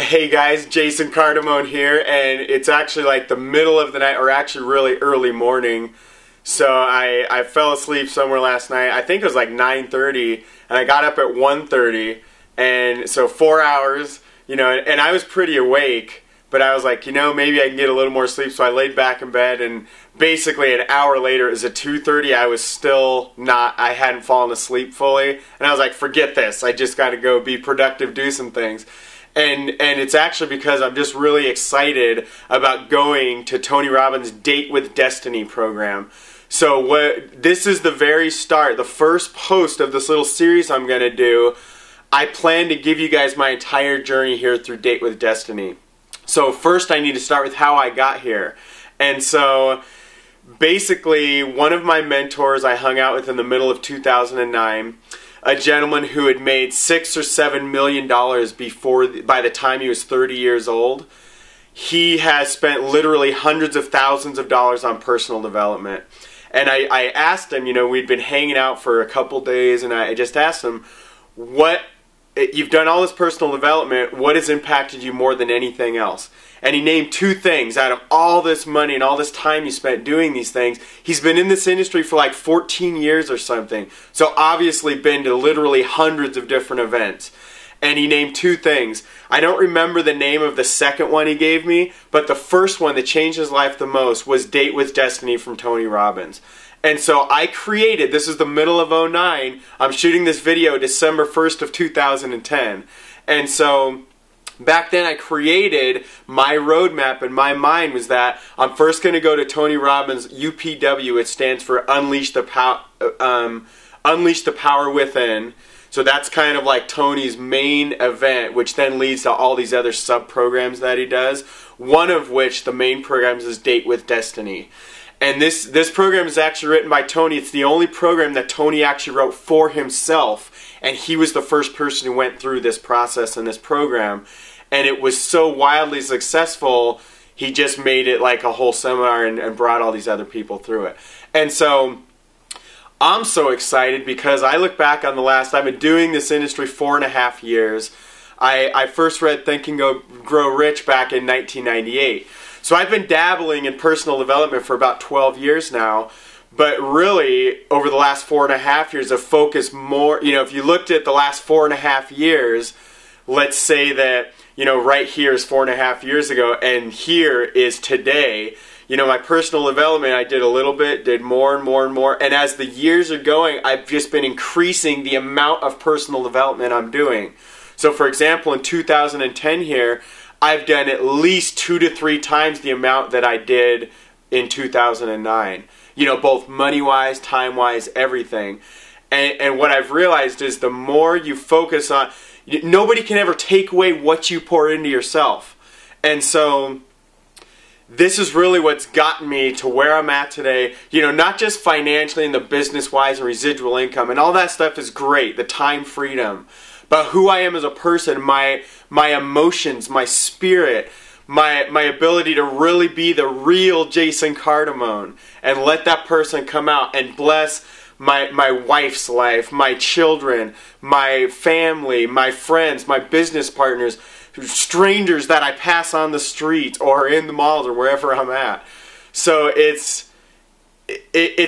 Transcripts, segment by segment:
Hey guys, Jason Cardamone here, and it's actually like the middle of the night, or actually really early morning. So I fell asleep somewhere last night. I think it was like 9:30, and I got up at 1:30, and so 4 hours, and I was pretty awake, but I was like, maybe I can get a little more sleep, so I laid back in bed, and basically an hour later, it was at 2:30, I was still I hadn't fallen asleep fully, and I was like, forget this, I just got to go be productive, do some things. And it's actually because I'm just really excited about going to Tony Robbins' Date with Destiny program. So this is the very start, the first post of this little series I'm going to do. I plan to give you guys my entire journey here through Date with Destiny. So first I need to start with how I got here. And so basically one of my mentors I hung out with in the middle of 2009, a gentleman who had made $6 or $7 million by the time he was 30 years old. He has spent literally hundreds of thousands of dollars on personal development. And I asked him, we'd been hanging out for a couple days, and I just asked him, you've done all this personal development, what has impacted you more than anything else? And he named two things. Out of all this money and all this time he spent doing these things, he's been in this industry for like 14 years or something. So obviously been to literally hundreds of different events. And he named two things. I don't remember the name of the second one he gave me, but the first one that changed his life the most was Date with Destiny from Tony Robbins. And so I created, this is the middle of 2009, I'm shooting this video December 1st of 2010. And so back then I created my roadmap, and my mind was that I'm first going to go to Tony Robbins' UPW. It stands for Unleash the Power Within. So that's kind of like Tony's main event, which then leads to all these other sub-programs that he does. One of which, the main programs, is Date with Destiny. And this program is actually written by Tony. It's the only program that Tony actually wrote for himself. And he was the first person who went through this process in this program. And it was so wildly successful, he just made it like a whole seminar and brought all these other people through it. And so I'm so excited because I look back on I've been doing this industry 4.5 years. I first read Think and Grow Rich back in 1998. So I've been dabbling in personal development for about 12 years now. But really, over the last 4.5 years, I've focused more, if you looked at the last 4.5 years, let's say that, right here is 4.5 years ago, and here is today. My personal development, I did a little bit, did more and more and more, and as the years are going, I've just been increasing the amount of personal development I'm doing. So for example, in 2010 here, I've done at least 2 to 3 times the amount that I did in 2009. Both money-wise, time-wise, everything. And what I've realized is the more you focus on, nobody can ever take away what you pour into yourself. And so this is really what's gotten me to where I'm at today. Not just financially and the business-wise and residual income, and all that stuff is great, the time freedom. But who I am as a person, my emotions, my spirit, my ability to really be the real Jason Cardamone and let that person come out and bless my wife's life, my children, my family, my friends, my business partners, strangers that I pass on the street or in the malls or wherever I'm at. So it's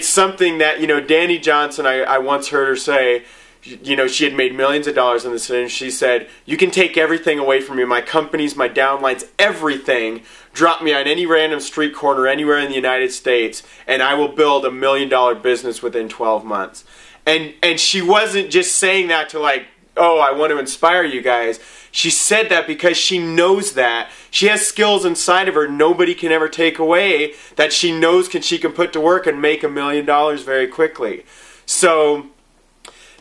something that, Danny Johnson, I once heard her say, she had made millions of dollars in this, and she said, you can take everything away from me, my companies, my downlines, everything, drop me on any random street corner anywhere in the United States, and I will build $1 million business within 12 months. And she wasn't just saying that to like, oh, I want to inspire you guys. She said that because she knows that. She has skills inside of her nobody can ever take away that she knows she can put to work and make $1 million very quickly. So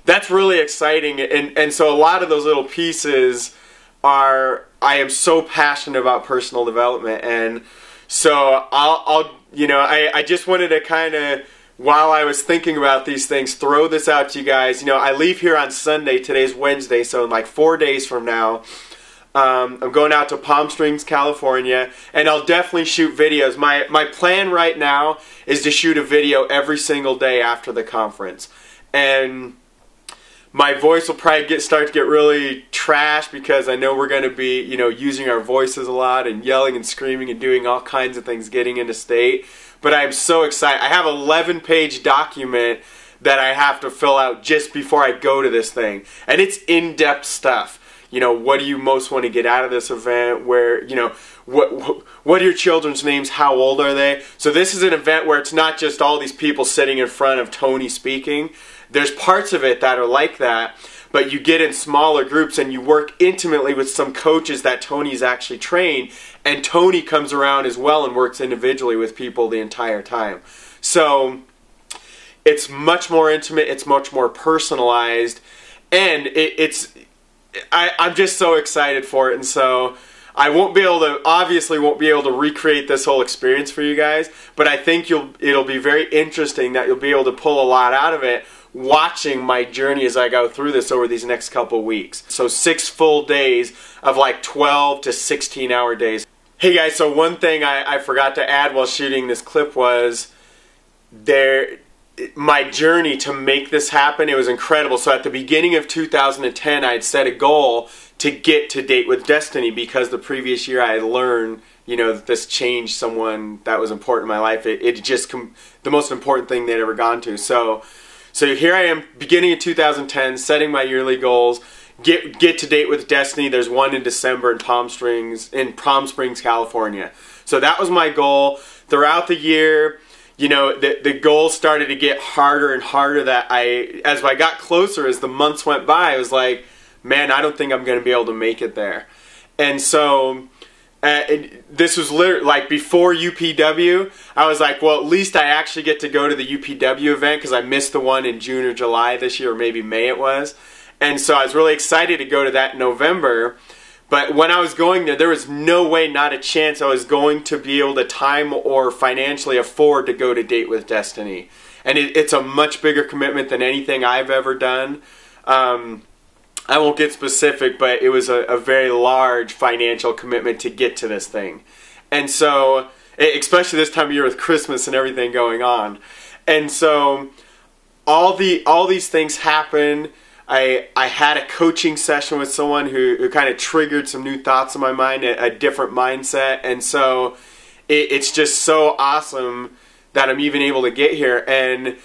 that's really exciting, and so a lot of those little pieces I am so passionate about personal development, and so I just wanted to kind of, while I was thinking about these things, throw this out to you guys. I leave here on Sunday, today's Wednesday, so in like 4 days from now, I'm going out to Palm Springs, California, and I'll definitely shoot videos. My plan right now is to shoot a video every single day after the conference, and My voice will probably start to get really trash because I know we're going to be, you know, using our voices a lot and yelling and screaming and doing all kinds of things getting into state. But I'm so excited. I have an 11-page document that I have to fill out just before I go to this thing. And it's in-depth stuff. You know, what do you most want to get out of this event? Where, you know, what are your children's names? How old are they? So this is an event where it's not just all these people sitting in front of Tony speaking. There's parts of it that are like that, but you get in smaller groups and you work intimately with some coaches that Tony's actually trained, and Tony comes around as well and works individually with people the entire time. So it's much more intimate, it's much more personalized, and I'm just so excited for it. And so I obviously won't be able to recreate this whole experience for you guys, but I think it'll be very interesting that you'll be able to pull a lot out of it watching my journey as I go through this over these next couple weeks. So 6 full days of like 12 to 16 hour days. Hey guys, so one thing I forgot to add while shooting this clip was my journey to make this happen. It was incredible. So at the beginning of 2010, I had set a goal to get to Date with Destiny because the previous year I had learned, you know, that this changed someone that was important in my life. It just the most important thing they'd ever gone to. So here I am, beginning of 2010, setting my yearly goals. Get to Date with Destiny. There's one in December in Palm Springs, California. So that was my goal. Throughout the year, you know, the goals started to get harder and harder. As I got closer, as the months went by, I was like, man, I don't think I'm going to be able to make it there. And so this was literally like before UPW. I was like, well, at least I actually get to go to the UPW event because I missed the one in June or July this year, or maybe May it was. And so I was really excited to go to that in November. But when I was going there was no way, not a chance, I was going to be able to time or financially afford to go to Date with Destiny. And it's a much bigger commitment than anything I've ever done. I won't get specific, but it was a very large financial commitment to get to this thing. And so, especially this time of year with Christmas and everything going on. And so, all these things happened. I had a coaching session with someone who kind of triggered some new thoughts in my mind, a different mindset. And so, it's just so awesome that I'm even able to get here. And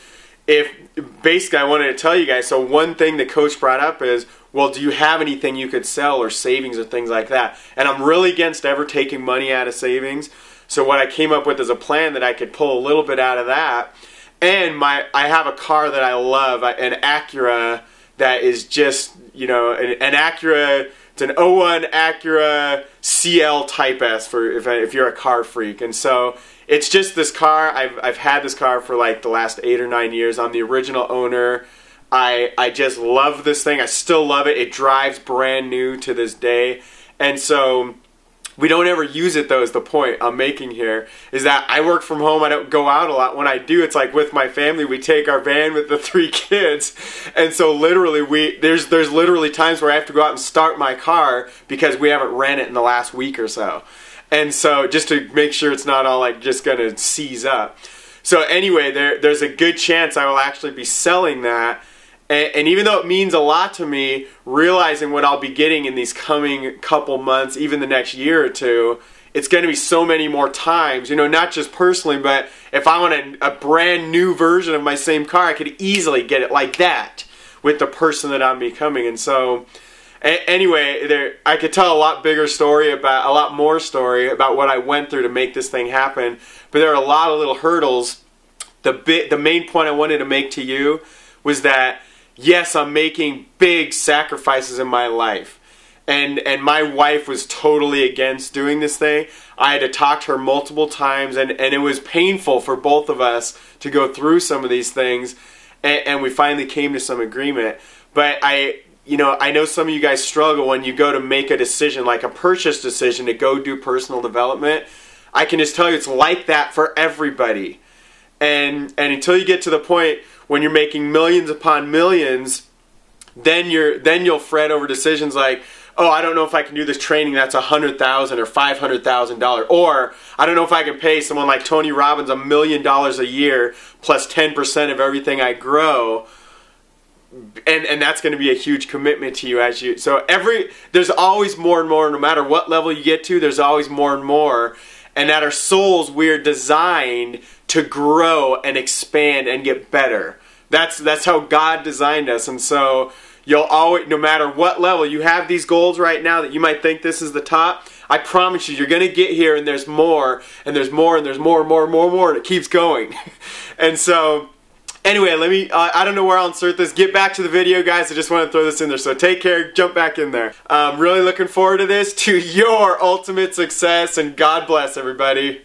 basically I wanted to tell you guys, so one thing the coach brought up is, well, do you have anything you could sell or savings or things like that? And I'm really against ever taking money out of savings. So what I came up with is a plan that I could pull a little bit out of that. And I have a car that I love, an Acura that is just, you know, an Acura. It's an 01 Acura CL Type S for if you're a car freak. And so it's just this car. I've had this car for like the last 8 or 9 years. I'm the original owner. I just love this thing. I still love it. It drives brand new to this day. And so we don't ever use it, though, is the point I'm making here, is that I work from home. I don't go out a lot. When I do, it's like with my family. We take our van with the 3 kids. And so literally, there's literally times where I have to go out and start my car because we haven't ran it in the last week or so. And so just to make sure it's not all like just going to seize up. So anyway, there's a good chance I will actually be selling that. And even though it means a lot to me, realizing what I'll be getting in these coming couple months, even the next year or two, it's going to be so many more times, you know, not just personally, but if I want a brand new version of my same car, I could easily get it like that with the person that I'm becoming. And so, anyway, I could tell a lot more story about what I went through to make this thing happen, but there are a lot of little hurdles. The main point I wanted to make to you was that yes, I'm making big sacrifices in my life. And my wife was totally against doing this thing. I had to talk to her multiple times, and it was painful for both of us to go through some of these things, and we finally came to some agreement. But I know some of you guys struggle when you go to make a decision, like a purchase decision, to go do personal development. I can just tell you it's like that for everybody. And until you get to the point when you're making millions upon millions, then you'll fret over decisions like, oh, I don't know if I can do this training that's $100,000 or $500,000, or I don't know if I can pay someone like Tony Robbins $1 million a year plus 10% of everything I grow. and that's going to be a huge commitment to you as you, so there's always more and more, no matter what level you get to, there's always more and more. And at our souls, we're designed to grow and expand and get better. That's how God designed us. And so you'll always, no matter what level, you have these goals right now that you might think this is the top. I promise you, you're going to get here and there's more, and there's more, and there's more, and more, and more, and more, and it keeps going. And so, anyway, let me, I don't know where I'll insert this. Get back to the video, guys. I just want to throw this in there. So take care. Jump back in there. I'm really looking forward to this, to your ultimate success, and God bless everybody.